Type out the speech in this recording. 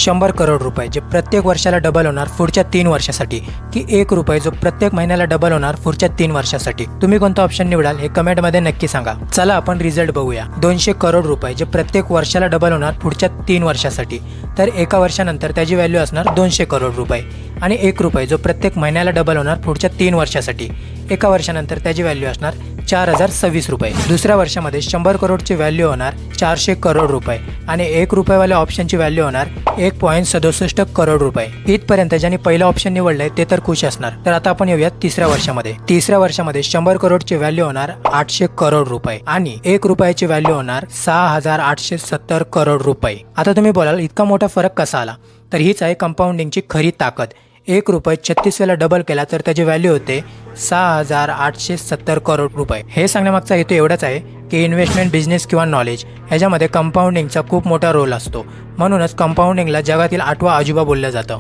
100 करोड रुपये जे प्रत्येक वर्षाला डबल होणार पुढच्या 3 वर्षासाठी, की 1 रुपये जो प्रत्येक महिन्याला डबल होणार पुढच्या 3 वर्षासाठी? तुम्ही कोणता ऑप्शन निवडाल हे कमेंटमध्ये नक्की सांगा. चला आपण रिझल्ट बघूया. 200 करोड रुपये जे प्रत्येक वर्षाला डबल होणार पुढच्या 3 वर्षासाठी, तर एका वर्षानंतर त्याची व्हॅल्यू असणार 200 करोड रुपये. आणि 1 रुपये जो प्रत्येक महिन्याला डबल होणार पुढच्या 3 वर्षासाठी, एका वर्षानंतर त्याची व्हॅल्यू असणार 4026 रुपये. दुसऱ्या वर्षामध्ये 100 करोडची व्हॅल्यू होणार 400 करोड रुपये आणि 1 रुपयेवाल्या ऑप्शनची व्हॅल्यू होणार 1.67 करोड रुपये. इथपर्यंत ज्यांनी पहिलं ऑप्शन निवडलंय ते तर खुश असणार. तर आता आपण येऊयात तिसऱ्या वर्षामध्ये. तिसऱ्या वर्षामध्ये 100 करोडची व्हॅल्यू होणार 800 करोड रुपये आणि 1 रुपयाची व्हॅल्यू होणार 6870 करोड रुपये. आता तुम्ही बोलाल इतका मोठा फरक कसा आला? तर हीच आहे कंपाऊंडिंगची खरी ताकद. 1 रुपये 36 वेळा डबल केला तर त्याची व्हॅल्यू होते 6870 करोड रुपये. हे सांगण्यामागचा हेतू एवढाच आहे की इन्व्हेस्टमेंट, बिझनेस किंवा नॉलेज ह्याच्यामध्ये कंपाऊंडिंगचा खूप मोठा रोल असतो. म्हणूनच कंपाऊंडिंगला जगातील 8वा अजूबा बोललं जातं.